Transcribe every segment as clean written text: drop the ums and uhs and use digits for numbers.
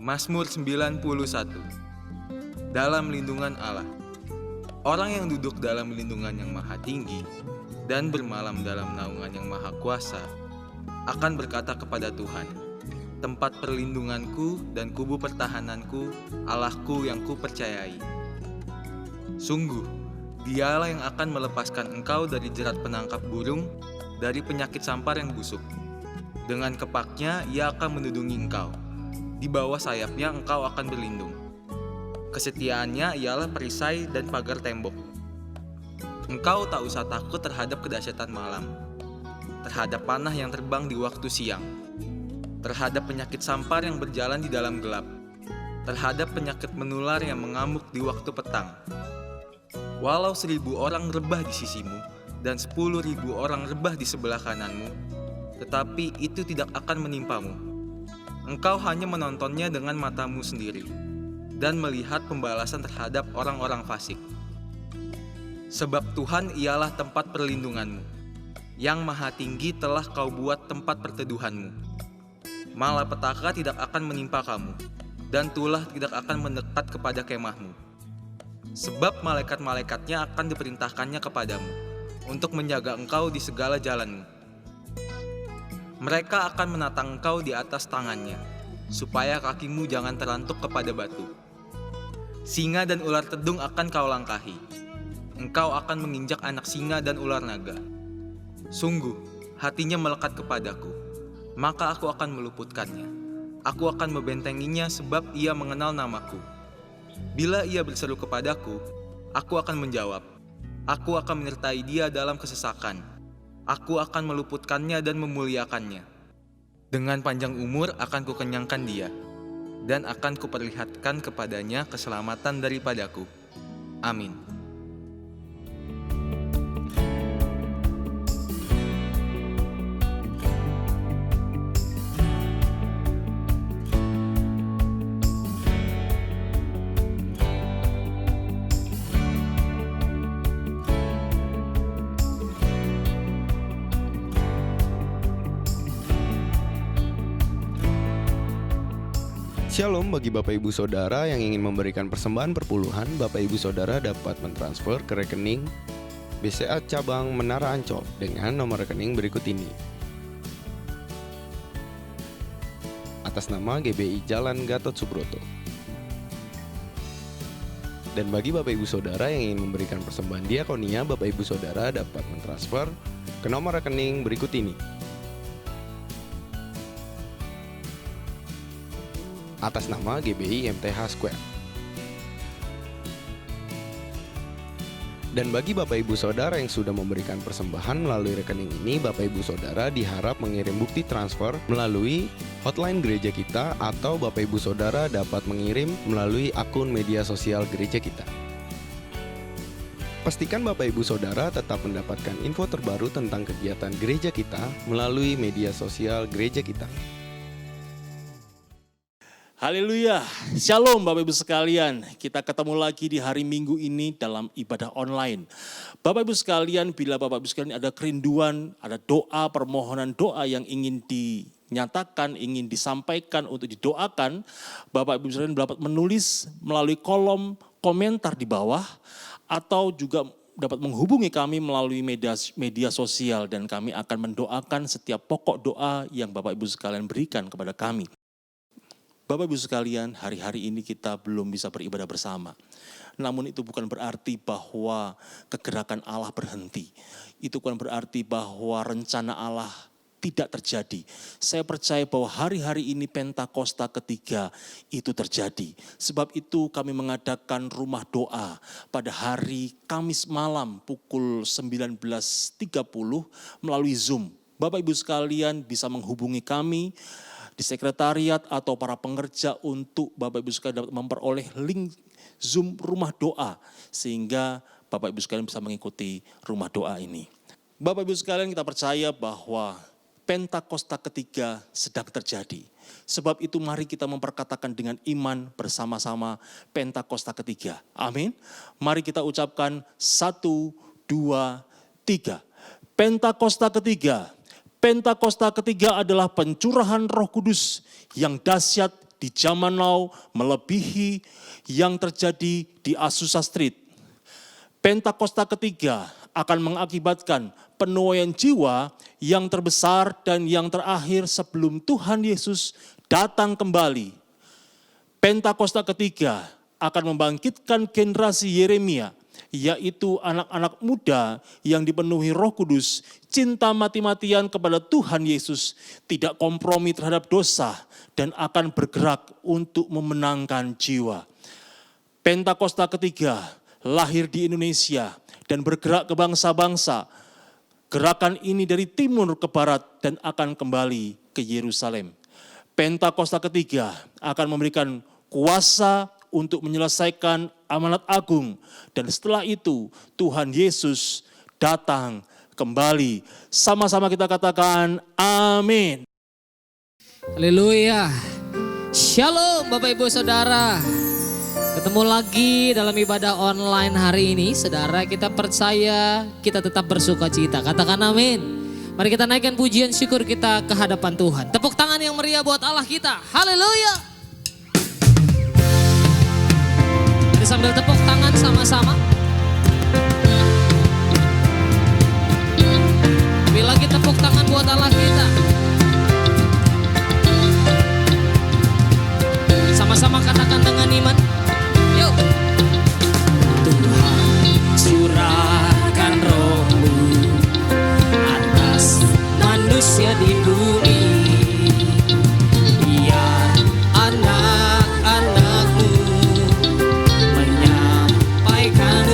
Mazmur 91. Dalam lindungan Allah. Orang yang duduk dalam lindungan yang maha tinggi dan bermalam dalam naungan yang maha kuasa akan berkata kepada Tuhan, tempat perlindunganku dan kubu pertahananku, Allahku yang kupercayai. Sungguh, Dialah yang akan melepaskan engkau dari jerat penangkap burung, dari penyakit sampar yang busuk. Dengan kepaknya Ia akan menudungi engkau. Di bawah sayapnya engkau akan berlindung. Kesetiaannya ialah perisai dan pagar tembok. Engkau tak usah takut terhadap kedahsyatan malam, terhadap panah yang terbang di waktu siang, terhadap penyakit sampar yang berjalan di dalam gelap, terhadap penyakit menular yang mengamuk di waktu petang. Walau 1.000 orang rebah di sisimu dan 10.000 orang rebah di sebelah kananmu, tetapi itu tidak akan menimpamu. Engkau hanya menontonnya dengan matamu sendiri dan melihat pembalasan terhadap orang-orang fasik. Sebab Tuhan ialah tempat perlindunganmu, yang maha tinggi telah kau buat tempat perteduhanmu. Malapetaka tidak akan menimpa kamu, dan tulah tidak akan mendekat kepada kemahmu. Sebab malaikat-malaikatnya akan diperintahkannya kepadamu, untuk menjaga engkau di segala jalanmu. Mereka akan menatang engkau di atas tangannya, supaya kakimu jangan terantuk kepada batu. Singa dan ular tedung akan kau langkahi. Engkau akan menginjak anak singa dan ular naga. Sungguh, hatinya melekat kepadaku, maka aku akan meluputkannya. Aku akan membentenginya sebab ia mengenal namaku. Bila ia berseru kepadaku, aku akan menjawab. Aku akan menyertai dia dalam kesesakan. Aku akan meluputkannya dan memuliakannya. Dengan panjang umur akan kukenyangkan dia, dan akan kuperlihatkan kepadanya keselamatan daripadaku. Amin. Shalom bagi Bapak Ibu Saudara yang ingin memberikan persembahan perpuluhan. Bapak Ibu Saudara dapat mentransfer ke rekening BCA Cabang Menara Ancol dengan nomor rekening berikut ini. Atas nama GBI Jalan Gatot Subroto. Dan bagi Bapak Ibu Saudara yang ingin memberikan persembahan diakonia, Bapak Ibu Saudara dapat mentransfer ke nomor rekening berikut ini. Atas nama GBI MTH Square. Dan bagi Bapak Ibu Saudara yang sudah memberikan persembahan melalui rekening ini, Bapak Ibu Saudara diharap mengirim bukti transfer melalui hotline gereja kita, atau Bapak Ibu Saudara dapat mengirim melalui akun media sosial gereja kita. Pastikan Bapak Ibu Saudara tetap mendapatkan info terbaru tentang kegiatan gereja kita melalui media sosial gereja kita. Haleluya, shalom Bapak Ibu sekalian, kita ketemu lagi di hari Minggu ini dalam ibadah online. Bapak Ibu sekalian, bila Bapak Ibu sekalian ada kerinduan, ada doa, permohonan doa yang ingin dinyatakan, ingin disampaikan untuk didoakan, Bapak Ibu sekalian dapat menulis melalui kolom komentar di bawah, atau juga dapat menghubungi kami melalui media sosial, dan kami akan mendoakan setiap pokok doa yang Bapak Ibu sekalian berikan kepada kami. Bapak Ibu sekalian, hari-hari ini kita belum bisa beribadah bersama. Namun itu bukan berarti bahwa kegerakan Allah berhenti. Itu bukan berarti bahwa rencana Allah tidak terjadi. Saya percaya bahwa hari-hari ini Pentakosta ketiga itu terjadi. Sebab itu kami mengadakan rumah doa pada hari Kamis malam pukul 19.30 melalui Zoom. Bapak Ibu sekalian bisa menghubungi kami di sekretariat atau para pengerja untuk Bapak Ibu sekalian dapat memperoleh link Zoom rumah doa, sehingga Bapak Ibu sekalian bisa mengikuti rumah doa ini. Bapak Ibu sekalian, kita percaya bahwa Pentakosta ketiga sedang terjadi. Sebab itu mari kita memperkatakan dengan iman bersama-sama Pentakosta ketiga. Amin. Mari kita ucapkan 1, 2, 3. Pentakosta ketiga. Pentakosta ketiga adalah pencurahan Roh Kudus yang dahsyat di zaman now melebihi yang terjadi di Azusa Street. Pentakosta ketiga akan mengakibatkan penuaian jiwa yang terbesar dan yang terakhir sebelum Tuhan Yesus datang kembali. Pentakosta ketiga akan membangkitkan generasi Yeremia, yaitu anak-anak muda yang dipenuhi Roh Kudus, cinta mati-matian kepada Tuhan Yesus, tidak kompromi terhadap dosa, dan akan bergerak untuk memenangkan jiwa. Pentakosta ketiga lahir di Indonesia dan bergerak ke bangsa-bangsa. Gerakan ini dari timur ke barat dan akan kembali ke Yerusalem. Pentakosta ketiga akan memberikan kuasa untuk menyelesaikan amanat agung. Dan setelah itu Tuhan Yesus datang kembali. Sama-sama kita katakan amin. Haleluya. Shalom Bapak Ibu Saudara. Ketemu lagi dalam ibadah online hari ini. Saudara, kita percaya kita tetap bersuka cita. Katakan amin. Mari kita naikkan pujian syukur kita ke hadapan Tuhan. Tepuk tangan yang meriah buat Allah kita. Haleluya. Mari sambil tepuk tangan sama-sama. Lebih lagi tepuk tangan buat Allah kita. Sama-sama katakan dengan iman. Yuk. Tuhan curahkan Roh-Mu atas manusia di bumi, biar anak-anak-Mu menyampaikan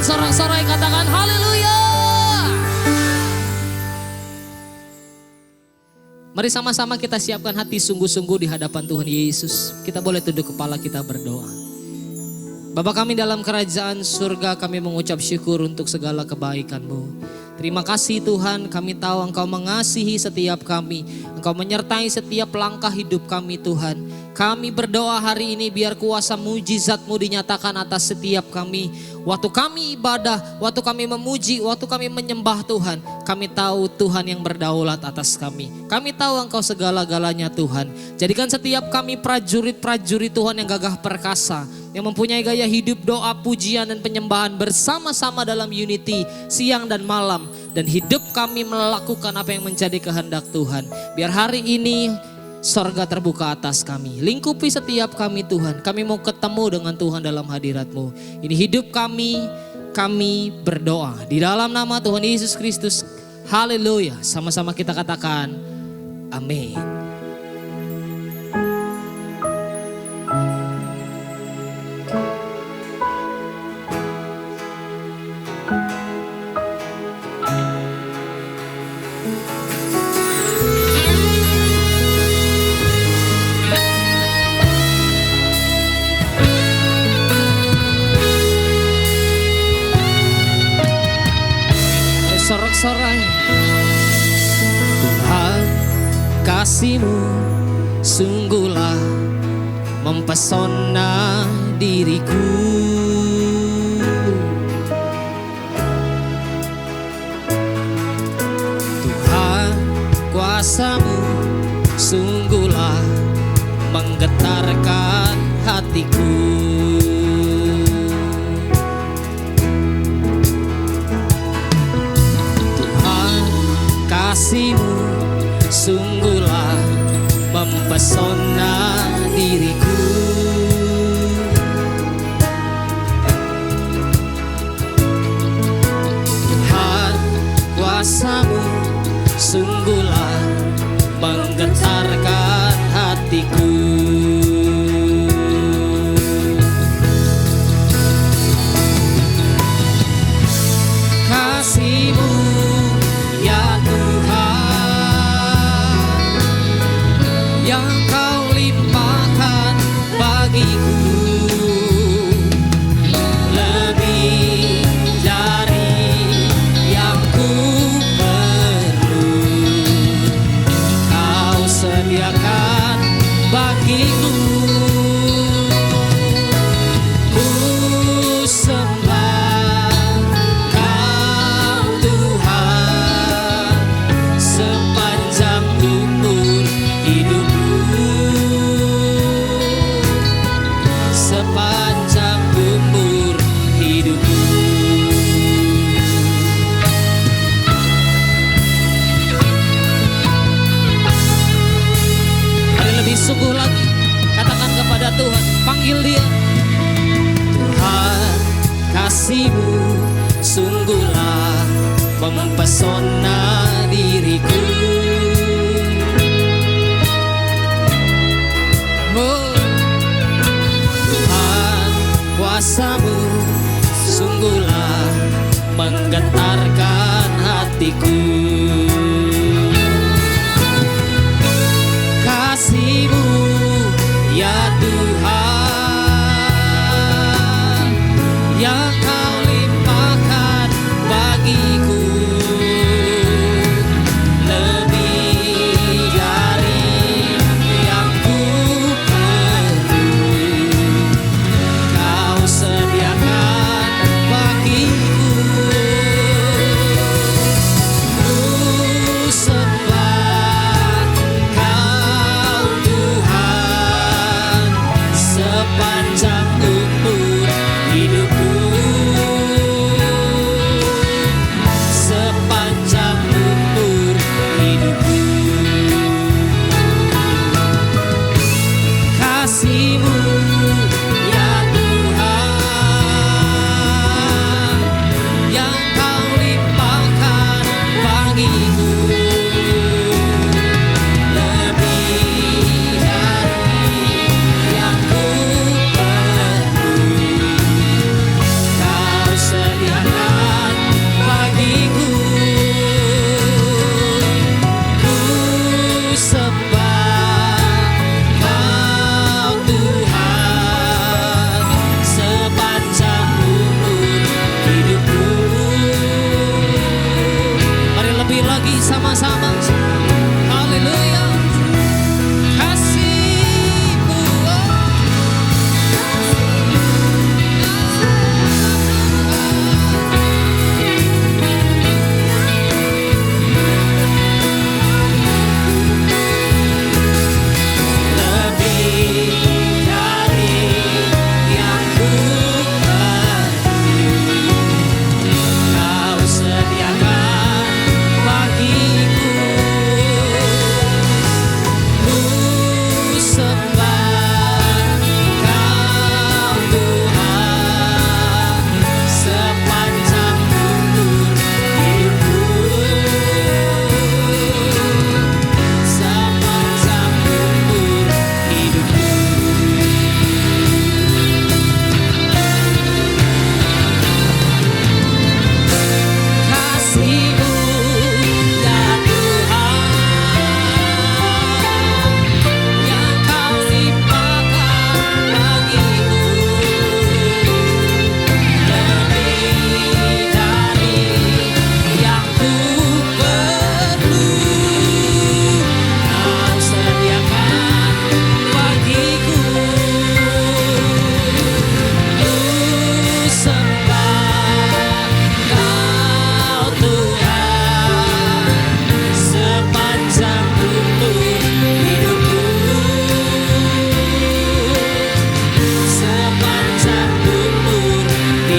bersorak-sorai katakan haleluya. Mari sama-sama kita siapkan hati sungguh-sungguh di hadapan Tuhan Yesus. Kita boleh tunduk kepala kita berdoa. Bapa kami dalam kerajaan surga, kami mengucap syukur untuk segala kebaikan-Mu. Terima kasih Tuhan, kami tahu Engkau mengasihi setiap kami. Engkau menyertai setiap langkah hidup kami Tuhan. Kami berdoa hari ini biar kuasa mujizat-Mu dinyatakan atas setiap kami. Waktu kami ibadah, waktu kami memuji, waktu kami menyembah Tuhan. Kami tahu Tuhan yang berdaulat atas kami. Kami tahu Engkau segala-galanya Tuhan. Jadikan setiap kami prajurit-prajurit Tuhan yang gagah perkasa. Yang mempunyai gaya hidup doa, pujian dan penyembahan bersama-sama dalam unity siang dan malam. Dan hidup kami melakukan apa yang menjadi kehendak Tuhan. Biar hari ini sorga terbuka atas kami. Lingkupi setiap kami Tuhan. Kami mau ketemu dengan Tuhan dalam hadirat-Mu. Ini hidup kami berdoa. Di dalam nama Tuhan Yesus Kristus. Haleluya. Sama-sama kita katakan amin. Sorak-sorai. Tuhan, kasih-Mu sungguhlah mempesona diriku. Tuhan, kuasa-Mu sungguhlah menggetarkan hatiku. Kasih-Mu sungguhlah mempesona diriku. Tuhan, kuasa-Mu sungguhlah menggetarkan hatiku. Kasih-Mu ya yang Kau limpahkan bagiku lebih dari yang ku perlu. Kau sediakan bagiku. Ku sembah Kau Tuhan sepanjang umur hidupku, sepanjang umur hidupku. Hari lebih sungguh lagi, katakan kepada Tuhan, panggil Dia. Tuhan, kasih-Mu sungguhlah mempesona diriku. Tuhan, kuasa-Mu sungguhlah menggetarkan hatiku. Kasih-Mu ya Tuhan yang Kau limpahkan bagiku lebih dari yang ku perlu. Kau sediakan bagiku. Ku sembah Kau Tuhan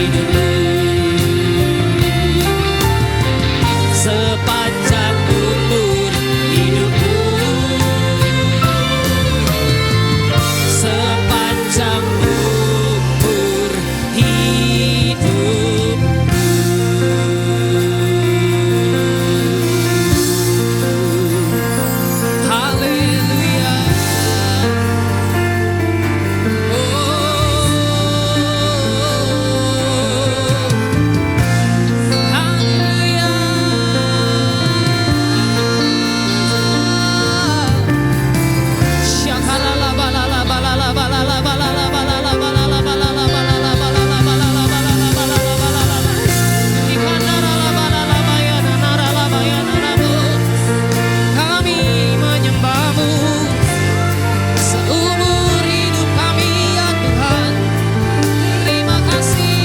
hidupku. Sepanjang umur hidupku, sepanjang umur hidupku. Haleluya. Kami menyembahmu seumur hidup kami ya Tuhan. Terima kasih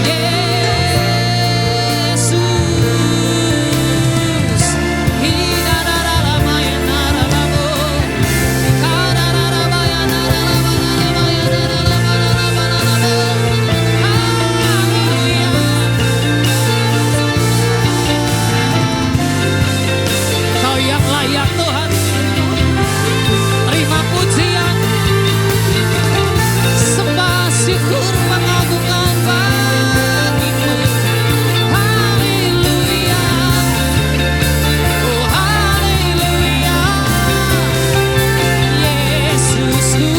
Yesus. Kau yang layak Tuhan, terima pujian, sembah syukur pengagungan bagimu. Haleluya, oh haleluya, Yesusku.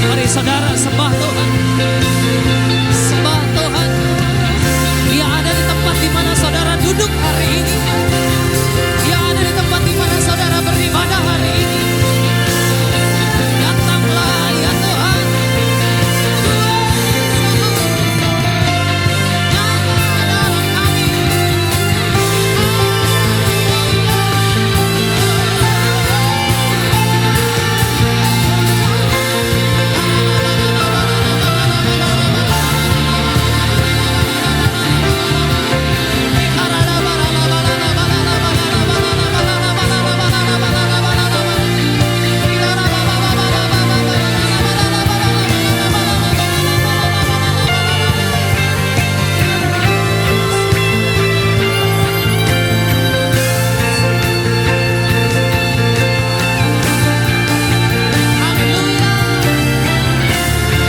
Mari saudara sembah Tuhan, sembah Tuhan. Dia ada di tempat di mana saudara duduk hari ini. Dia ada di tempat di mana saudara beribadah hari ini. Datanglah ya Tuhan. Nyata dalam kami.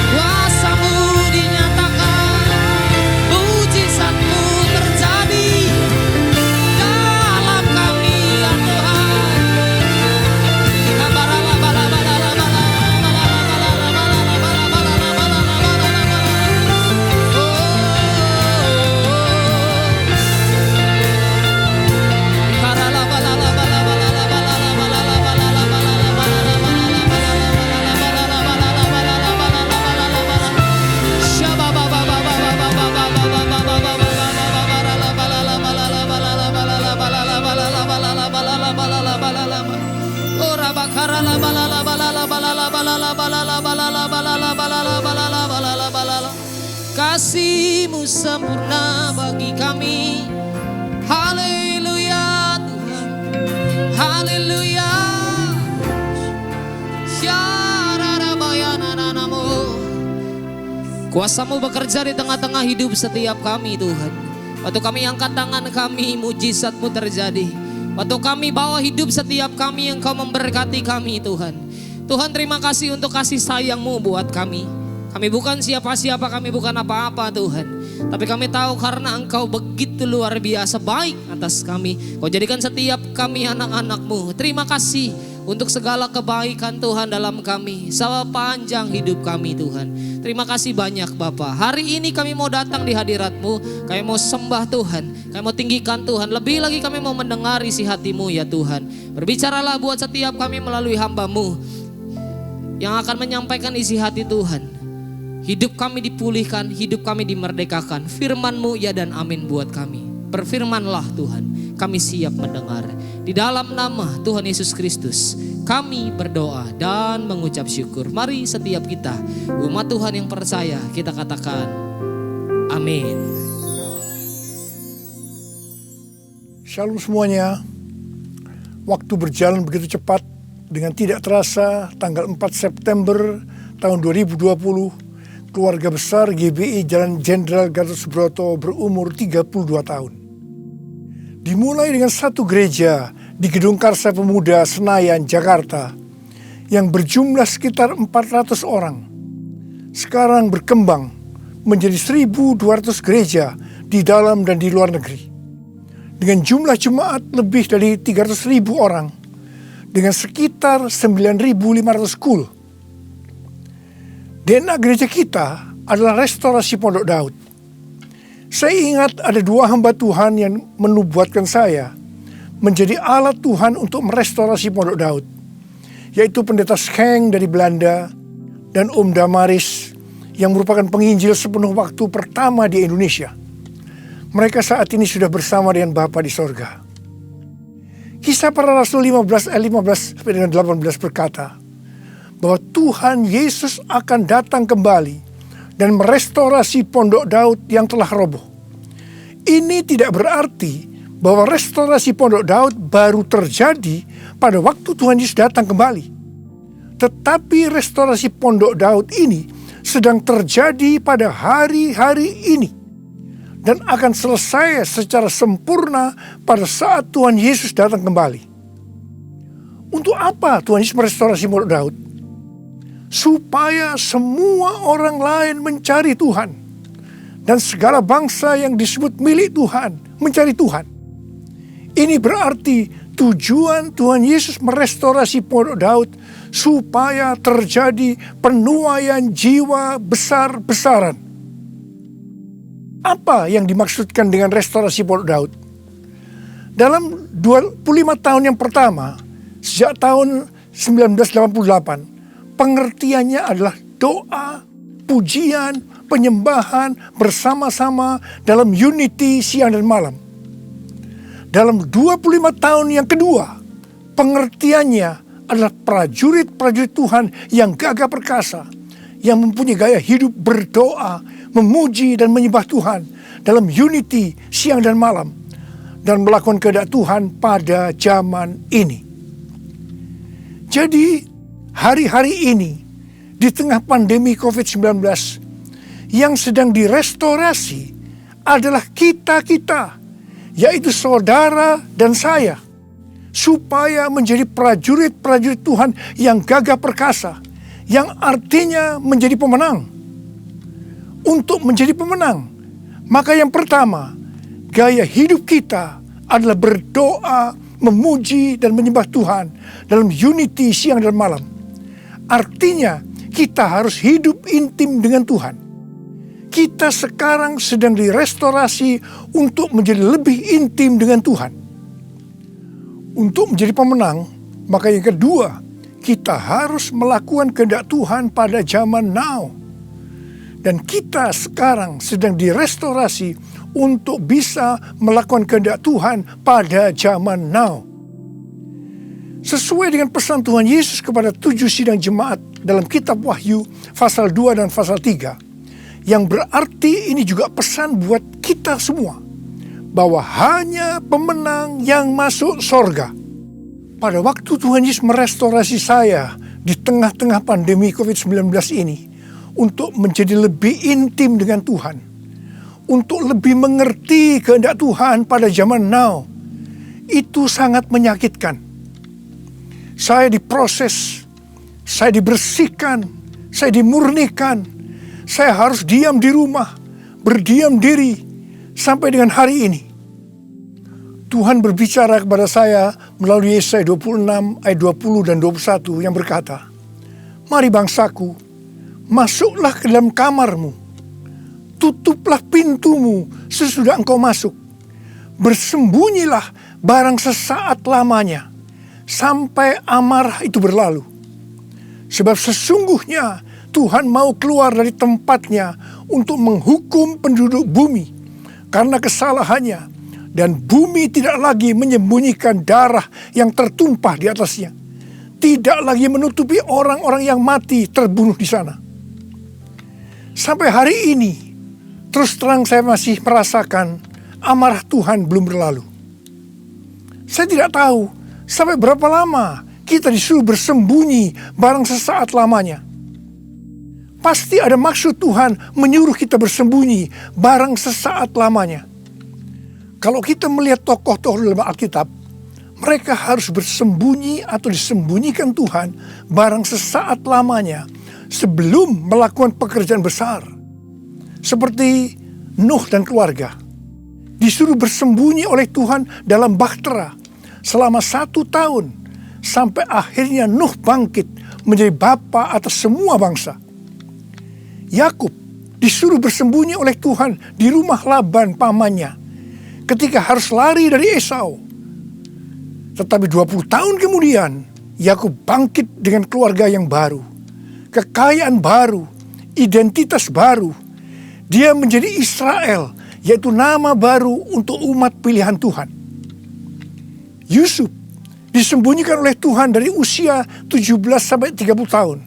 Kuasa-Mu dinyatakan, mujizat-Mu terjadi dalam kami ya Tuhan. Kasih-Mu sempurna bagi kami. Haleluya Tuhan, haleluya. Kuasa-Mu bekerja di tengah-tengah hidup setiap kami Tuhan. Waktu kami angkat tangan kami, mujizat-Mu terjadi. Waktu kami bawa hidup setiap kami, Engkau memberkati kami Tuhan. Tuhan, terima kasih untuk kasih sayang-Mu buat kami. Kami bukan siapa-siapa, kami bukan apa-apa Tuhan. Tapi kami tahu karena Engkau begitu luar biasa baik atas kami. Kau jadikan setiap kami anak-anak-Mu. Terima kasih untuk segala kebaikan Tuhan dalam kami. Sepanjang hidup kami Tuhan. Terima kasih banyak Bapa. Hari ini kami mau datang di hadirat-Mu. Kami mau sembah Tuhan. Kami mau tinggikan Tuhan. Lebih lagi kami mau mendengar isi hati-Mu ya Tuhan. Berbicaralah buat setiap kami melalui hamba-Mu yang akan menyampaikan isi hati Tuhan. Hidup kami dipulihkan, hidup kami dimerdekakan. Firman-Mu ya dan amin buat kami. Berfirmanlah Tuhan, kami siap mendengar. Di dalam nama Tuhan Yesus Kristus kami berdoa dan mengucap syukur. Mari setiap kita, umat Tuhan yang percaya, kita katakan amin. Shalom semuanya. Waktu berjalan begitu cepat. Dengan tidak terasa tanggal 4 September tahun 2020, keluarga besar GBI Jalan Jenderal Gatot Subroto berumur 32 tahun. Dimulai dengan satu gereja di Gedung Karsa Pemuda Senayan, Jakarta yang berjumlah sekitar 400 orang. Sekarang berkembang menjadi 1.200 gereja di dalam dan di luar negeri. Dengan jumlah jemaat lebih dari 300.000 orang, dengan sekitar 9.500 school. DNA gereja kita adalah restorasi Pondok Daud. Saya ingat ada 2 hamba Tuhan yang menubuatkan saya menjadi alat Tuhan untuk merestorasi Pondok Daud, yaitu Pendeta Schenk dari Belanda dan Om Damaris yang merupakan penginjil sepenuh waktu pertama di Indonesia. Mereka saat ini sudah bersama dengan Bapa di sorga. Kisah Para Rasul 15 ayat 15 sampai dengan 18 berkata bahwa Tuhan Yesus akan datang kembali dan merestorasi Pondok Daud yang telah roboh. Ini tidak berarti bahwa restorasi Pondok Daud baru terjadi pada waktu Tuhan Yesus datang kembali. Tetapi restorasi Pondok Daud ini sedang terjadi pada hari-hari ini dan akan selesai secara sempurna pada saat Tuhan Yesus datang kembali. Untuk apa Tuhan Yesus merestorasi Pondok Daud? Supaya semua orang lain mencari Tuhan dan segala bangsa yang disebut milik Tuhan mencari Tuhan. Ini berarti tujuan Tuhan Yesus merestorasi Pondok Daud supaya terjadi penuaian jiwa besar-besaran. Apa yang dimaksudkan dengan restorasi Pondok Daud? Dalam 25 tahun yang pertama, sejak tahun 1988, pengertiannya adalah doa, pujian, penyembahan bersama-sama dalam unity siang dan malam. Dalam 25 tahun yang kedua, pengertiannya adalah prajurit-prajurit Tuhan yang gagah perkasa, yang mempunyai gaya hidup berdoa, memuji dan menyembah Tuhan dalam unity siang dan malam, dan melakukan kehendak Tuhan pada zaman ini. Jadi hari-hari ini di tengah pandemi COVID-19 yang sedang direstorasi adalah kita-kita, yaitu saudara dan saya, supaya menjadi prajurit-prajurit Tuhan yang gagah perkasa, yang artinya menjadi pemenang. Untuk menjadi pemenang, maka yang pertama, gaya hidup kita adalah berdoa, memuji dan menyembah Tuhan dalam unity siang dan malam. Artinya kita harus hidup intim dengan Tuhan. Kita sekarang sedang direstorasi untuk menjadi lebih intim dengan Tuhan. Untuk menjadi pemenang, maka yang kedua, kita harus melakukan kehendak Tuhan pada zaman now. Dan kita sekarang sedang direstorasi untuk bisa melakukan kehendak Tuhan pada zaman now. Sesuai dengan pesan Tuhan Yesus kepada 7 sidang jemaat dalam kitab Wahyu pasal 2 dan pasal 3. Yang berarti ini juga pesan buat kita semua. Bahwa hanya pemenang yang masuk sorga. Pada waktu Tuhan Yesus merestorasi saya di tengah-tengah pandemi COVID-19 ini, untuk menjadi lebih intim dengan Tuhan, untuk lebih mengerti kehendak Tuhan pada zaman now, itu sangat menyakitkan. Saya diproses, saya dibersihkan, saya dimurnikan, saya harus diam di rumah, berdiam diri sampai dengan hari ini. Tuhan berbicara kepada saya melalui Yesaya 26 ayat 20 dan 21 yang berkata, "Mari bangsaku, masuklah ke dalam kamarmu, tutuplah pintumu sesudah engkau masuk. Bersembunyilah barang sesaat lamanya, sampai amarah itu berlalu. Sebab sesungguhnya Tuhan mau keluar dari tempatnya untuk menghukum penduduk bumi karena kesalahannya, dan bumi tidak lagi menyembunyikan darah yang tertumpah di atasnya. tidak lagi menutupi orang-orang yang mati terbunuh di sana. Sampai hari ini, terus terang saya masih merasakan amarah Tuhan belum berlalu. Saya tidak tahu sampai berapa lama kita disuruh bersembunyi barang sesaat lamanya. Pasti ada maksud Tuhan menyuruh kita bersembunyi barang sesaat lamanya. Kalau kita melihat tokoh-tokoh dalam Alkitab, mereka harus bersembunyi atau disembunyikan Tuhan barang sesaat lamanya sebelum melakukan pekerjaan besar. Seperti Nuh dan keluarga. Disuruh bersembunyi oleh Tuhan dalam bahtera selama 1 tahun. Sampai akhirnya Nuh bangkit menjadi bapa atas semua bangsa. Yakub disuruh bersembunyi oleh Tuhan di rumah Laban pamannya ketika harus lari dari Esau. Tetapi 20 tahun kemudian Yakub bangkit dengan keluarga yang baru, kekayaan baru, identitas baru. Dia menjadi Israel, yaitu nama baru untuk umat pilihan Tuhan. Yusuf disembunyikan oleh Tuhan dari usia 17 sampai 30 tahun.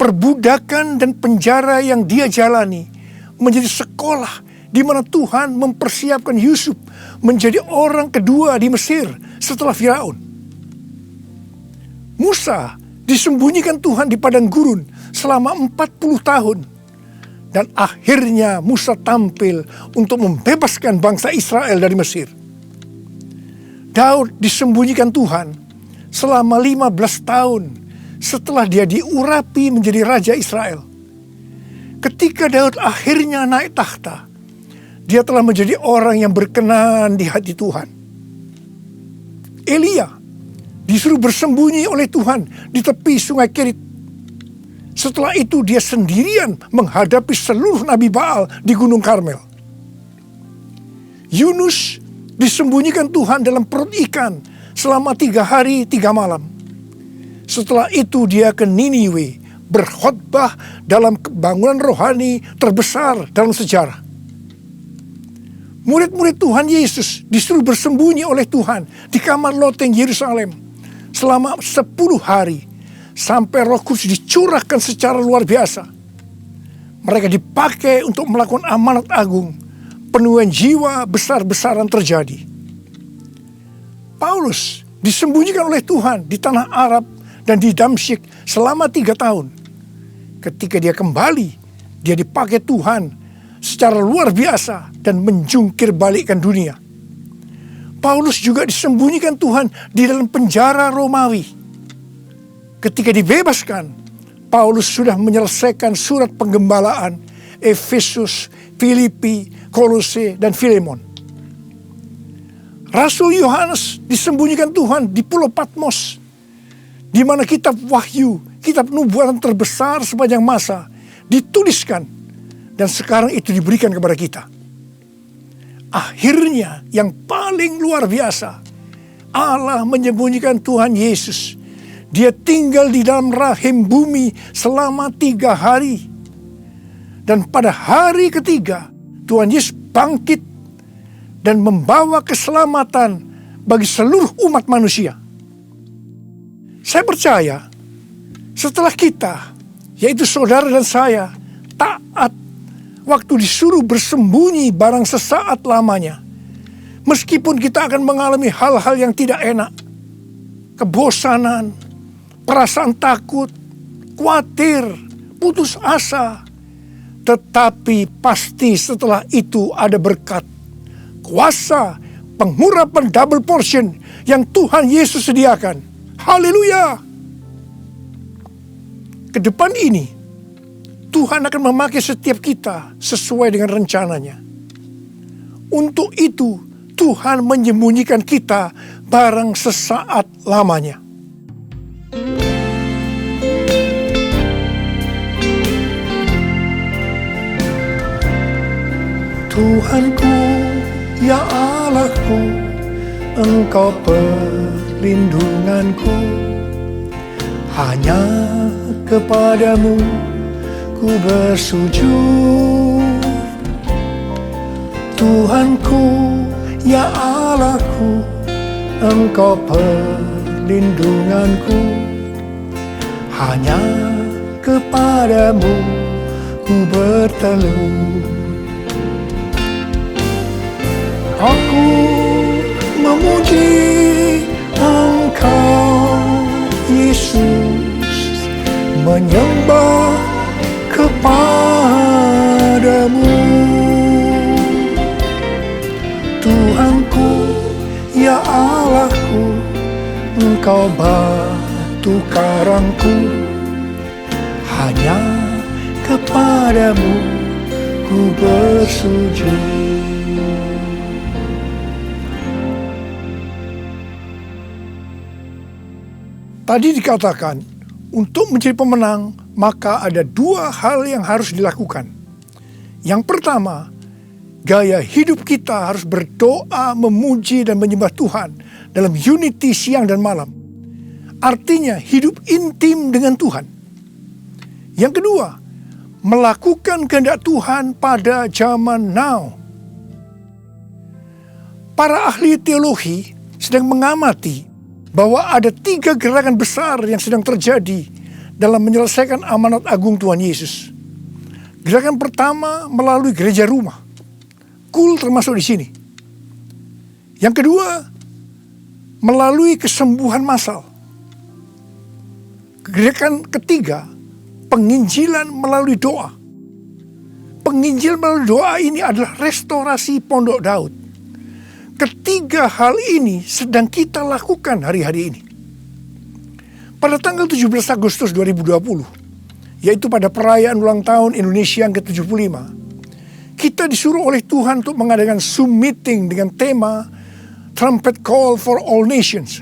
Perbudakan dan penjara yang dia jalani menjadi sekolah di mana Tuhan mempersiapkan Yusuf menjadi orang kedua di Mesir setelah Firaun. Musa disembunyikan Tuhan di padang gurun selama 40 tahun. Dan akhirnya Musa tampil untuk membebaskan bangsa Israel dari Mesir. Daud disembunyikan Tuhan selama 15 tahun setelah dia diurapi menjadi raja Israel. Ketika Daud akhirnya naik takhta, dia telah menjadi orang yang berkenan di hati Tuhan. Elia disuruh bersembunyi oleh Tuhan di tepi sungai Kerit. Setelah itu dia sendirian menghadapi seluruh Nabi Baal di Gunung Karmel. Yunus disembunyikan Tuhan dalam perut ikan selama 3 hari 3 malam. Setelah itu dia ke Niniwe berkhotbah dalam bangunan rohani terbesar dalam sejarah. Murid-murid Tuhan Yesus disuruh bersembunyi oleh Tuhan di kamar loteng Yerusalem selama 10 hari. Sampai Roh Kudus dicurahkan secara luar biasa. Mereka dipakai untuk melakukan amanat agung. Penuaian jiwa besar-besaran terjadi. Paulus disembunyikan oleh Tuhan di tanah Arab dan di Damsyik selama 3 tahun. Ketika dia kembali, dia dipakai Tuhan secara luar biasa dan menjungkir balikkan dunia. Paulus juga disembunyikan Tuhan di dalam penjara Romawi. Ketika dibebaskan, Paulus sudah menyelesaikan surat penggembalaan Efesus, Filipi, Kolose, dan Filemon. Rasul Yohanes disembunyikan Tuhan di Pulau Patmos, di mana kitab Wahyu, kitab nubuatan terbesar sepanjang masa, dituliskan, dan sekarang itu diberikan kepada kita. Akhirnya yang paling luar biasa, Allah menyembunyikan Tuhan Yesus. Dia tinggal di dalam rahim bumi selama 3 hari. Dan pada hari ketiga, Tuhan Yesus bangkit dan membawa keselamatan bagi seluruh umat manusia. Saya percaya setelah kita, yaitu saudara dan saya, taat waktu disuruh bersembunyi barang sesaat lamanya. Meskipun kita akan mengalami hal-hal yang tidak enak, kebosanan, perasaan takut, khawatir, putus asa. Tetapi pasti setelah itu ada berkat, kuasa, pengurapan double portion yang Tuhan Yesus sediakan. Haleluya! Kedepan ini, Tuhan akan memakai setiap kita sesuai dengan rencananya. Untuk itu, Tuhan menyembunyikan kita barang sesaat lamanya. Tuhanku, ya Allahku, Engkau perlindunganku. Hanya kepadamu ku bersujud. Tuhanku, ya Allahku, Engkau perlindunganku. perlindunganku, hanya kepadamu ku bertelut. Aku memuji Engkau Yesus, menyembah kepadamu. Tuhanku, ya Allahku, Engkau batu karangku, hanya kepadamu ku bersujud. Tadi dikatakan, untuk menjadi pemenang, maka ada dua hal yang harus dilakukan. Yang pertama, gaya hidup kita harus berdoa, memuji, dan menyembah Tuhan dalam unity siang dan malam. Artinya hidup intim dengan Tuhan. Yang kedua, melakukan kehendak Tuhan pada zaman now. Para ahli teologi sedang mengamati bahwa ada 3 gerakan besar yang sedang terjadi dalam menyelesaikan amanat agung Tuhan Yesus. Gerakan pertama melalui gereja rumah. Kul termasuk di sini. Yang kedua, melalui kesembuhan massal. Gerakan ketiga, penginjilan melalui doa. Penginjilan melalui doa ini adalah restorasi Pondok Daud. Ketiga hal ini sedang kita lakukan hari-hari ini. Pada tanggal 17 Agustus 2020, yaitu pada perayaan ulang tahun Indonesia yang ke-75, kita disuruh oleh Tuhan untuk mengadakan Zoom meeting dengan tema Trumpet Call for All Nations,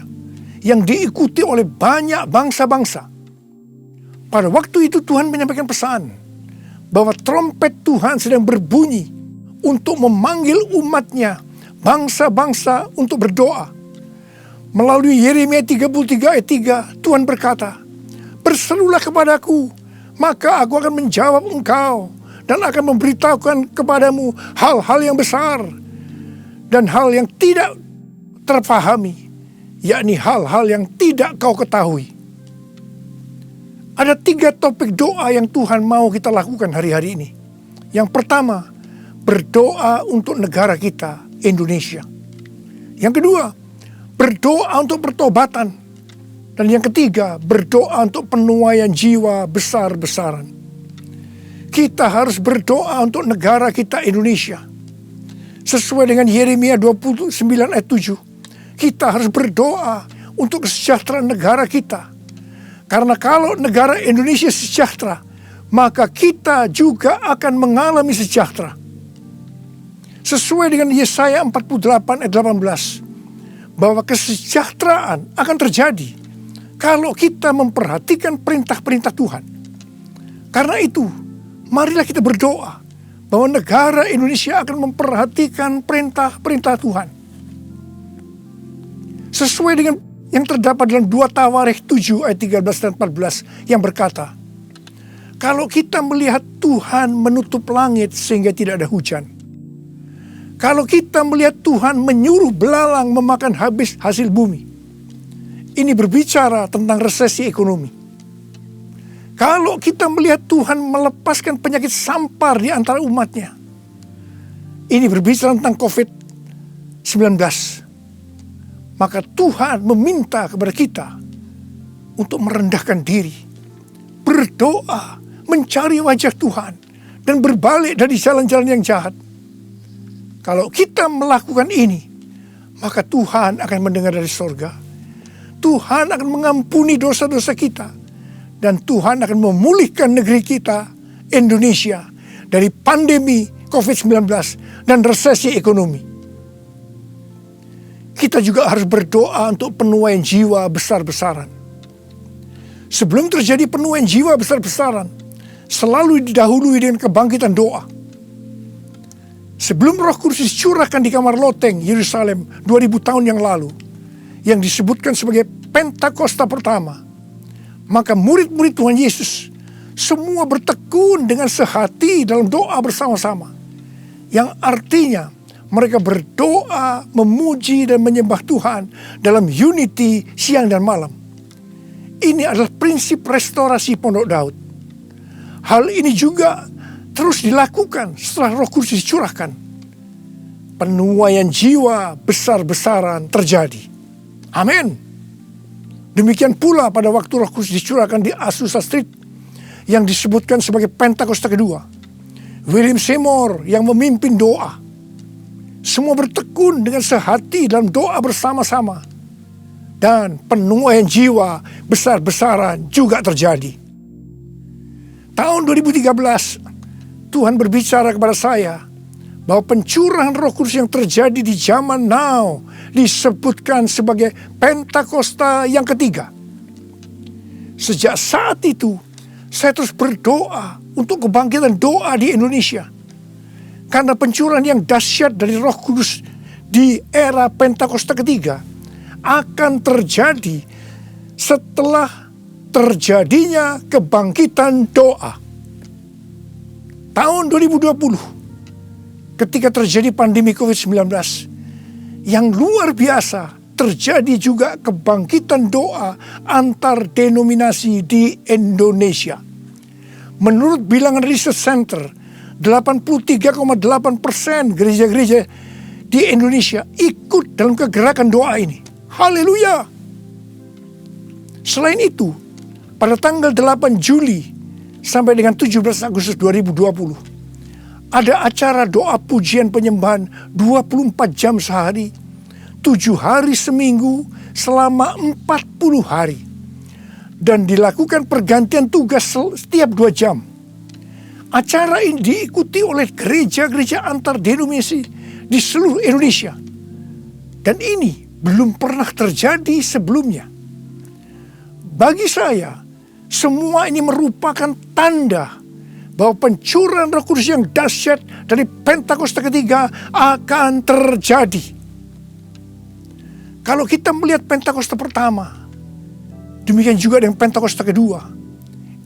yang diikuti oleh banyak bangsa-bangsa. Pada waktu itu Tuhan menyampaikan pesan bahwa trompet Tuhan sedang berbunyi untuk memanggil umatnya, bangsa-bangsa, untuk berdoa. Melalui Yeremia 33 ayat 3, Tuhan berkata, "Berserulah kepadaku, maka aku akan menjawab engkau dan akan memberitahukan kepadamu hal-hal yang besar dan hal yang tidak terpahami, yakni hal-hal yang tidak kau ketahui." Ada 3 topik doa yang Tuhan mau kita lakukan hari-hari ini. Yang pertama, berdoa untuk negara kita, Indonesia. Yang kedua, berdoa untuk pertobatan. Dan yang ketiga, berdoa untuk penuaian jiwa besar-besaran. Kita harus berdoa untuk negara kita, Indonesia. Sesuai dengan Yeremia 29 ayat 7, kita harus berdoa untuk kesejahteraan negara kita. Karena kalau negara Indonesia sejahtera, maka kita juga akan mengalami sejahtera. Sesuai dengan Yesaya 48 ayat 18, bahwa kesejahteraan akan terjadi kalau kita memperhatikan perintah-perintah Tuhan. Karena itu, marilah kita berdoa bahwa negara Indonesia akan memperhatikan perintah-perintah Tuhan. Sesuai dengan yang terdapat dalam 2 Tawarikh 7 ayat 13 dan 14 yang berkata, kalau kita melihat Tuhan menutup langit sehingga tidak ada hujan, kalau kita melihat Tuhan menyuruh belalang memakan habis hasil bumi, ini berbicara tentang resesi ekonomi. Kalau kita melihat Tuhan melepaskan penyakit sampar di antara umatnya, ini berbicara tentang COVID-19. Maka Tuhan meminta kepada kita untuk merendahkan diri, berdoa, mencari wajah Tuhan, dan berbalik dari jalan-jalan yang jahat. Kalau kita melakukan ini, maka Tuhan akan mendengar dari sorga. Tuhan akan mengampuni dosa-dosa kita. Dan Tuhan akan memulihkan negeri kita, Indonesia, dari pandemi COVID-19 dan resesi ekonomi. Kita juga harus berdoa untuk penuaian jiwa besar-besaran. Sebelum terjadi penuaian jiwa besar-besaran, selalu didahului dengan kebangkitan doa. Sebelum Roh Kudus dicurahkan di kamar loteng Yerusalem 2000 tahun yang lalu, yang disebutkan sebagai Pentakosta pertama, maka murid-murid Tuhan Yesus semua bertekun dengan sehati dalam doa bersama-sama, yang artinya mereka berdoa, memuji dan menyembah Tuhan dalam unity siang dan malam. Ini adalah prinsip restorasi Pondok Daud. Hal ini juga terus dilakukan setelah Roh Kudus dicurahkan. Penuaian jiwa besar-besaran terjadi. Amin. Demikian pula pada waktu Roh Kudus dicurahkan di Azusa Street yang disebutkan sebagai Pentakosta kedua. William Seymour yang memimpin doa. Semua bertekun dengan sehati dalam doa bersama-sama. Dan penuaian jiwa besar-besaran juga terjadi. Tahun 2013, Tuhan berbicara kepada saya bahwa pencurahan Roh Kudus yang terjadi di zaman now disebutkan sebagai Pentakosta yang ketiga. Sejak saat itu, saya terus berdoa untuk kebangkitan doa di Indonesia. Karena pencurahan yang dahsyat dari Roh Kudus di era Pentakosta ketiga akan terjadi setelah terjadinya kebangkitan doa. Tahun 2020, ketika terjadi pandemi COVID-19, yang luar biasa, terjadi juga kebangkitan doa antar denominasi di Indonesia. Menurut bilangan Research Center, 83,8% gereja-gereja di Indonesia ikut dalam kegerakan doa ini. Haleluya! Selain itu, pada tanggal 8 Juli sampai dengan 17 Agustus 2020, ada acara doa pujian penyembahan 24 jam sehari, 7 hari seminggu, selama 40 hari. Dan dilakukan pergantian tugas setiap 2 jam. Acara ini diikuti oleh gereja-gereja antar denominasi di seluruh Indonesia. Dan ini belum pernah terjadi sebelumnya. Bagi saya, semua ini merupakan tanda bahwa pencurahan Roh Kudus yang dahsyat dari Pentakosta ketiga akan terjadi. Kalau kita melihat Pentakosta pertama, demikian juga dengan Pentakosta kedua,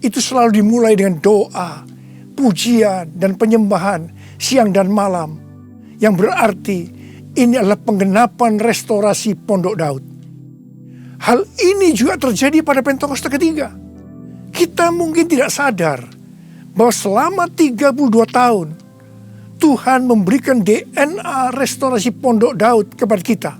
itu selalu dimulai dengan doa, pujian, dan penyembahan siang dan malam, yang berarti ini adalah penggenapan restorasi Pondok Daud. Hal ini juga terjadi pada Pentakosta ketiga. Kita mungkin tidak sadar bahwa selama 32 tahun Tuhan memberikan DNA restorasi Pondok Daud kepada kita.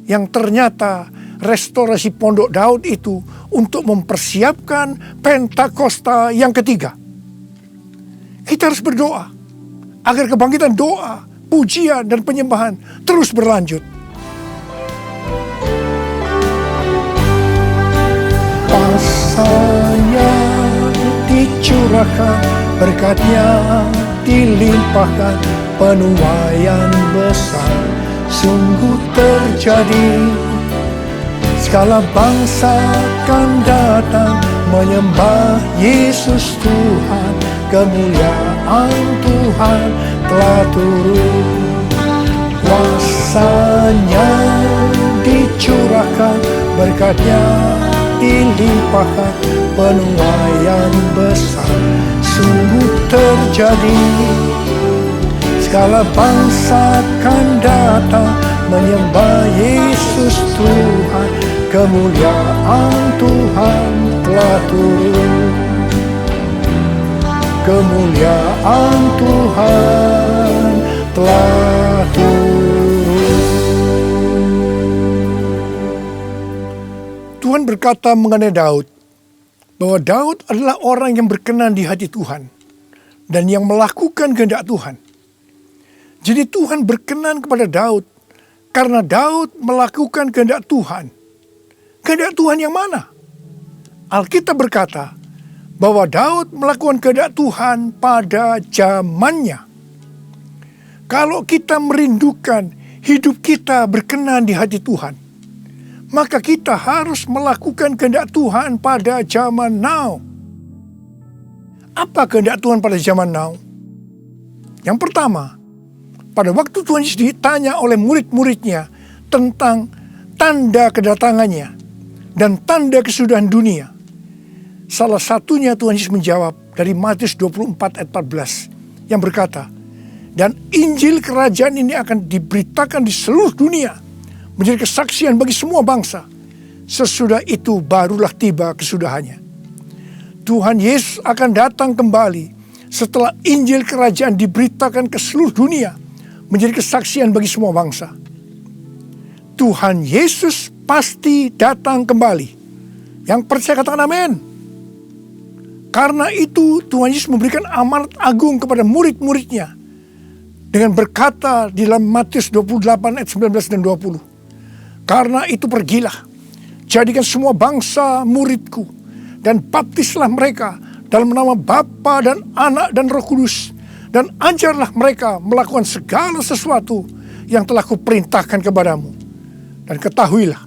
Yang ternyata restorasi Pondok Daud itu untuk mempersiapkan Pentakosta yang ketiga. Kita harus berdoa agar kebangkitan doa, pujian, dan penyembahan terus berlanjut. Pasanya dicurahkan, berkatnya dilimpahkan, penuaian besar sungguh terjadi. Segala bangsa akan datang menyembah Yesus Tuhan, kemuliaan Tuhan telah turun. Kuasanya dicurahkan, berkatnya dilimpahkan, penuaian besar sungguh terjadi. Segala bangsa akan datang menyembah Yesus Tuhan, kemuliaan Tuhan telah turun. Kemuliaan Tuhan telah turun. Tuhan berkata mengenai Daud, bahwa Daud adalah orang yang berkenan di hati Tuhan dan yang melakukan kehendak Tuhan. Jadi Tuhan berkenan kepada Daud karena Daud melakukan kehendak Tuhan. Kehendak Tuhan yang mana? Alkitab berkata bahwa Daud melakukan kehendak Tuhan pada zamannya. Kalau kita merindukan hidup kita berkenan di hati Tuhan, maka kita harus melakukan kehendak Tuhan pada zaman now. Apa kehendak Tuhan pada zaman now? Yang pertama, pada waktu Tuhan Yesus ditanya oleh murid-muridnya tentang tanda kedatangannya dan tanda kesudahan dunia, salah satunya Tuhan Yesus menjawab dari Matius 24 ayat 14 yang berkata, Dan Injil kerajaan ini akan diberitakan di seluruh dunia, menjadi kesaksian bagi semua bangsa. Sesudah itu barulah tiba kesudahannya. Tuhan Yesus akan datang kembali setelah Injil kerajaan diberitakan ke seluruh dunia, menjadi kesaksian bagi semua bangsa. Tuhan Yesus pasti datang kembali. Yang percaya katakan amin. Karena itu Tuhan Yesus memberikan amanat agung kepada murid-muridnya dengan berkata di dalam Matius 28 ayat 19 dan 20. Karena itu pergilah, jadikan semua bangsa muridku, dan baptislah mereka dalam nama Bapa dan Anak dan Roh Kudus, dan ajarlah mereka melakukan segala sesuatu yang telah kuperintahkan kepadamu. Dan ketahuilah,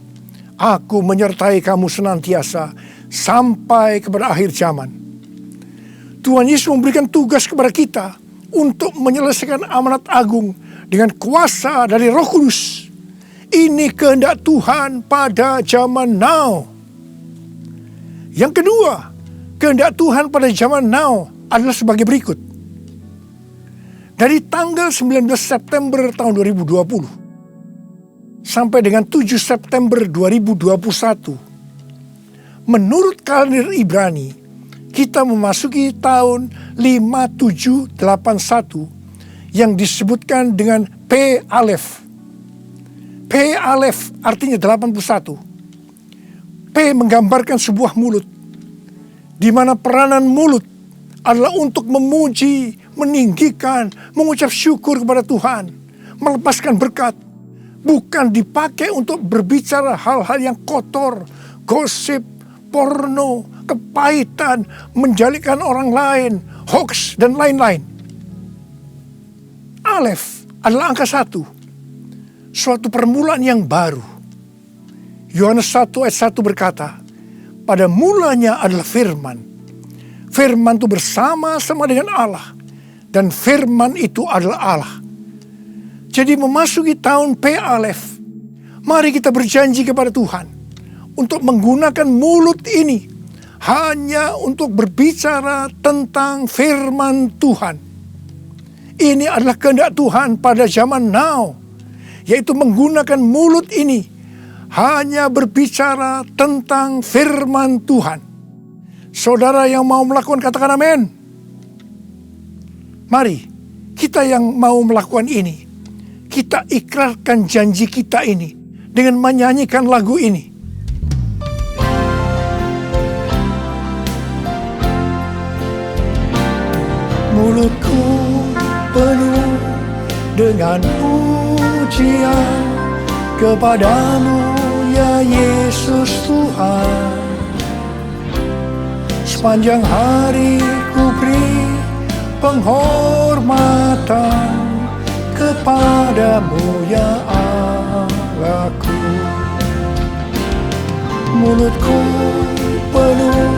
aku menyertai kamu senantiasa sampai kepada akhir zaman. Tuhan Yesus memberikan tugas kepada kita untuk menyelesaikan amanat agung dengan kuasa dari Roh Kudus. Ini kehendak Tuhan pada zaman now. Yang kedua, kehendak Tuhan pada zaman now adalah sebagai berikut. Dari tanggal 19 September tahun 2020 sampai dengan 7 September 2021, menurut kalender Ibrani, kita memasuki tahun 5781 yang disebutkan dengan P Alef. P Alef artinya 81. P menggambarkan sebuah mulut, di mana peranan mulut adalah untuk memuji, meninggikan, mengucap syukur kepada Tuhan, melepaskan berkat, bukan dipakai untuk berbicara hal-hal yang kotor, gosip, porno, kepahitan, menjalikan orang lain, hoax, dan lain-lain. Alef adalah angka 1, suatu permulaan yang baru. Yohanes 1 ayat 1 berkata, pada mulanya adalah firman. Firman itu bersama-sama dengan Allah, dan firman itu adalah Allah. Jadi memasuki tahun P Alef, mari kita berjanji kepada Tuhan untuk menggunakan mulut ini hanya untuk berbicara tentang firman Tuhan. Ini adalah kehendak Tuhan pada zaman now, yaitu menggunakan mulut ini hanya berbicara tentang firman Tuhan. Saudara yang mau melakukan katakan amin. Mari kita yang mau melakukan ini, kita ikrarkan janji kita ini dengan menyanyikan lagu ini. Mulutku penuh dengan pujian kepadamu ya Yesus Tuhan. Sepanjang hari ku beri penghormatan kepadamu ya Allahku. Mulutku penuh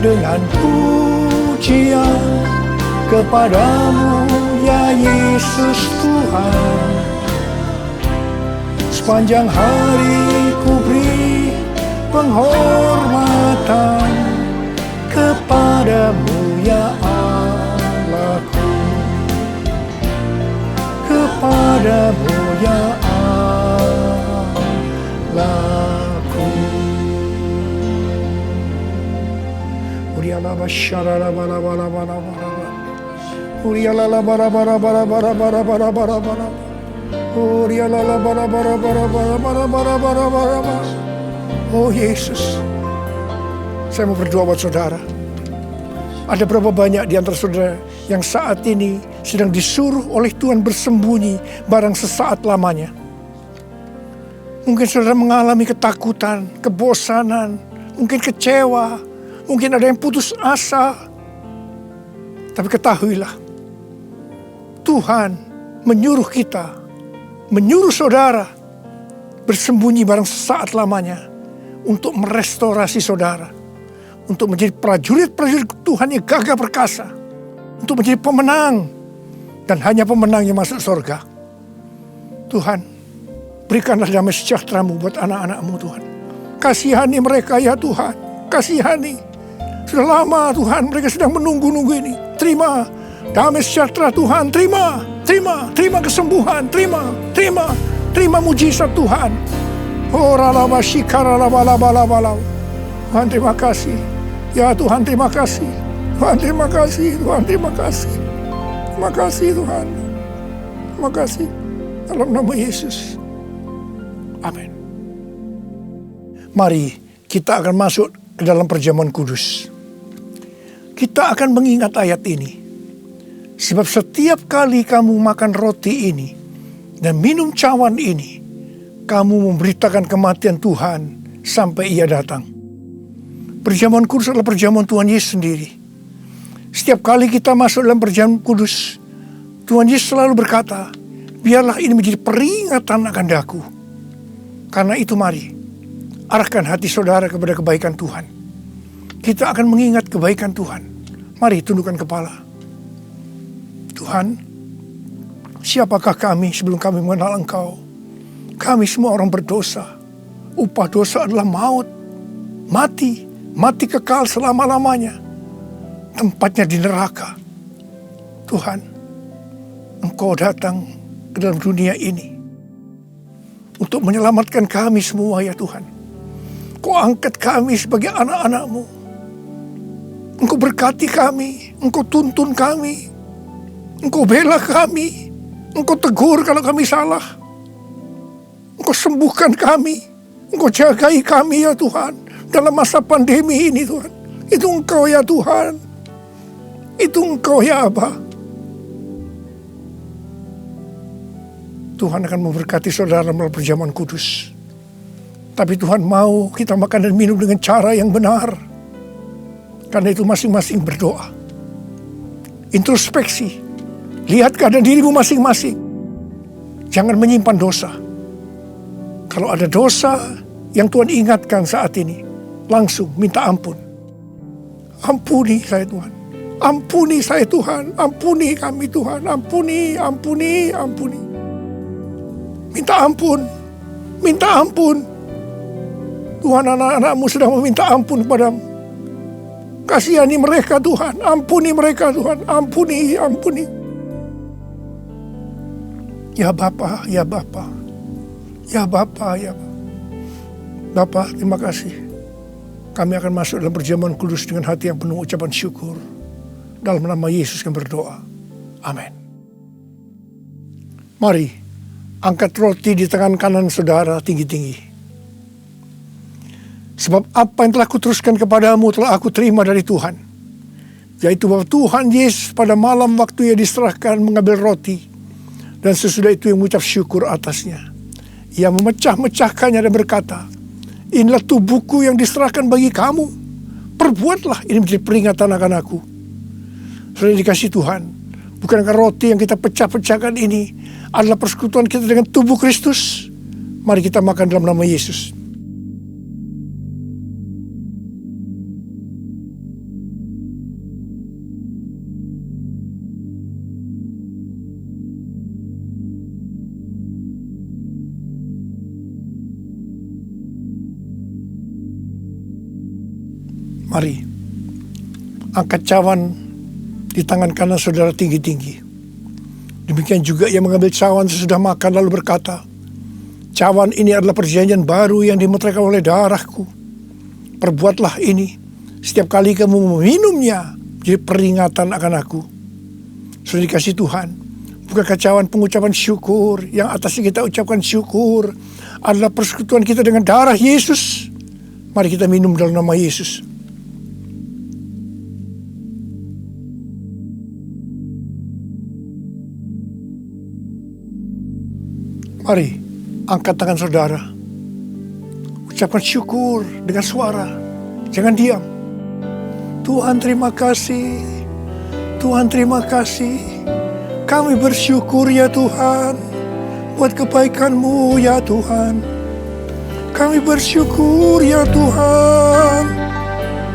dengan pujian kepadamu ya Yesus Tuhan. Sepanjang hari ku beri penghormatan kepadamu ya Allahku. Kepadamu ya Allahku. Uriala basyara bala bala bala bala. Uriala bara bara bara bara bara bara bara bara. Uriala bara bara bara bara bara bara bara bara. Oh Yesus, saya mau berdoa buat saudara. Ada berapa banyak di antara saudara yang saat ini sedang disuruh oleh Tuhan bersembunyi barang sesaat lamanya. Mungkin saudara mengalami ketakutan, kebosanan, mungkin kecewa, mungkin ada yang putus asa. Tapi ketahuilah, Tuhan menyuruh kita, menyuruh saudara bersembunyi barang sesaat lamanya untuk merestorasi saudara, untuk menjadi prajurit-prajurit Tuhan yang gagah perkasa, untuk menjadi pemenang, dan hanya pemenang yang masuk surga. Tuhan, berikanlah damai sejahtera-Mu buat anak-anak-Mu Tuhan. Kasihani mereka ya Tuhan, kasihani. Sudah lama Tuhan mereka sedang menunggu-nunggu ini. Terima damai sejahtera Tuhan, terima terima kesembuhan, terima mujizat Tuhan. Oh ralabashikarabalabalabalau. Tuhan terima kasih. Ya Tuhan terima kasih. Tuhan terima kasih. Tuhan terima kasih. Terima kasih Tuhan. Terima kasih. Dalam nama Yesus. Amin. Mari kita akan masuk ke dalam perjamuan kudus. Kita akan mengingat ayat ini. Sebab setiap kali kamu makan roti ini dan minum cawan ini, kamu memberitakan kematian Tuhan sampai Ia datang. Perjamuan kudus adalah perjamuan Tuhan Yesus sendiri. Setiap kali kita masuk dalam perjamuan kudus, Tuhan Yesus selalu berkata, biarlah ini menjadi peringatan akan daku. Karena itu mari, arahkan hati saudara kepada kebaikan Tuhan. Kita akan mengingat kebaikan Tuhan. Mari tundukkan kepala. Tuhan, siapakah kami sebelum kami mengenal Engkau? Kami semua orang berdosa. Upah dosa adalah maut. Mati kekal selama-lamanya. Tempatnya di neraka. Tuhan, Engkau datang ke dalam dunia ini untuk menyelamatkan kami semua ya Tuhan. Kau angkat kami sebagai anak-anak-Mu. Engkau berkati kami, Engkau tuntun kami, Engkau bela kami, Engkau tegur kalau kami salah. Engkau sembuhkan kami, Engkau jagai kami ya Tuhan. Dalam masa pandemi ini Tuhan. Itu Engkau ya Tuhan. Itu Engkau ya Aba. Tuhan akan memberkati saudara melalui perjamuan kudus. Tapi Tuhan mau kita makan dan minum dengan cara yang benar. Karena itu masing-masing berdoa. Introspeksi. Lihat keadaan dirimu masing-masing. Jangan menyimpan dosa. Kalau ada dosa yang Tuhan ingatkan saat ini, langsung minta ampun. Ampuni saya Tuhan. Ampuni saya Tuhan. Ampuni kami Tuhan. Ampuni. Minta ampun. Minta ampun. Tuhan, anak-anak-Mu sedang meminta ampun kepadamu. Kasihani mereka Tuhan. Ampuni mereka Tuhan. Ampuni. Ya Bapa, ya Bapa. Ya Bapa, ya Bapa. Bapa, terima kasih. Kami akan masuk dalam perjamuan kudus dengan hati yang penuh ucapan syukur. Dalam nama Yesus kami berdoa. Amin. Mari, angkat roti di tangan kanan saudara tinggi-tinggi. Sebab apa yang telah kuteruskan kepadamu telah aku terima dari Tuhan. Yaitu bahwa Tuhan Yesus pada malam waktu Ia diserahkan mengambil roti. Dan sesudah itu Ia mengucap syukur atasnya. Ia memecah-mecahkannya dan berkata, inilah tubuhku yang diserahkan bagi kamu. Perbuatlah ini menjadi peringatan akan aku. Sudah dikasih Tuhan. Bukankah roti yang kita pecah-pecahkan ini adalah persekutuan kita dengan tubuh Kristus? Mari kita makan dalam nama Yesus. Mari, angkat cawan di tangan kanan saudara tinggi-tinggi. Demikian juga Ia mengambil cawan sesudah makan lalu berkata, cawan ini adalah perjanjian baru yang dimeteraikan oleh darahku. Perbuatlah ini setiap kali kamu meminumnya, jadi peringatan akan aku. Sudah dikasih Tuhan. Bukankah cawan pengucapan syukur yang atasnya kita ucapkan syukur adalah persekutuan kita dengan darah Yesus? Mari kita minum dalam nama Yesus. Mari, angkat tangan saudara. Ucapkan syukur dengan suara. Jangan diam. Tuhan terima kasih. Tuhan terima kasih. Kami bersyukur ya Tuhan. Buat kebaikan-Mu ya Tuhan. Kami bersyukur ya Tuhan.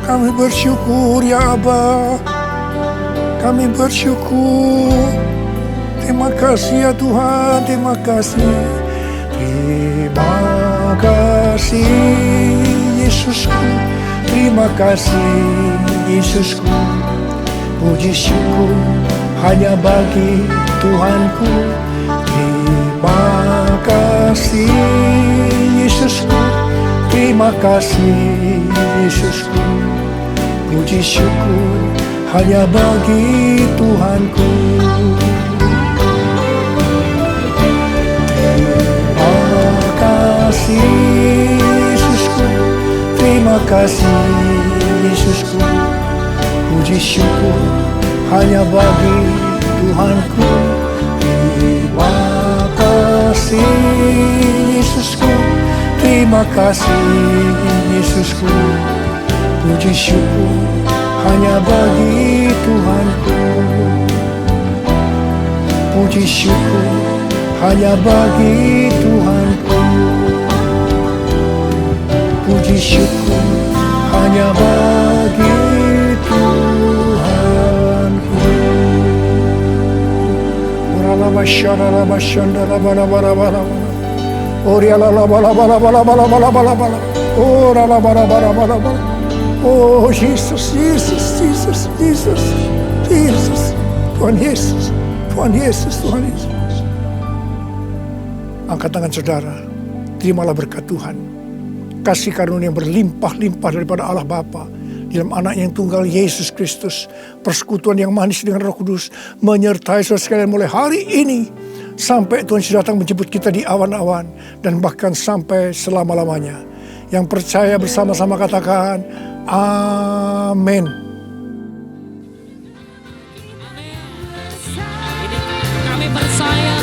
Kami bersyukur ya Aba. Kami bersyukur. Terima kasih ya Tuhan, terima kasih. Terima kasih Yesusku. Terima kasih Yesusku. Puji syukur hanya bagi Tuhanku. Terima kasih Yesusku, terima kasih Yesusku. Puji syukur hanya bagi Tuhanku. Terima kasih Yesusku, terima kasih Yesusku. Puji syukur hanya bagi Tuhanku. Terima kasih Yesusku, terima kasih Yesusku. Puji syukur hanya bagi Tuhanku. Puji syukur hanya bagi Tuhanku. Puji syukur hanya bagi Tuhanku. Oralaba sharalaba shandaraba laba laba laba. Orialaba laba laba laba laba laba laba. Oralaba laba laba laba. Oh Jesus, Jesus, Jesus, Jesus, Jesus, Tuhan Yesus, Tuhan Yesus, Tuhan Yesus. Angkat tangan saudara, terimalah berkat Tuhan. Kasih karunia yang berlimpah-limpah daripada Allah Bapa dalam anak yang tunggal Yesus Kristus. Persekutuan yang manis dengan Roh Kudus menyertai saudara sekalian mulai hari ini sampai Tuhan sudah datang menjemput kita di awan-awan dan bahkan sampai selama-lamanya. Yang percaya bersama-sama katakan amin. Kami percaya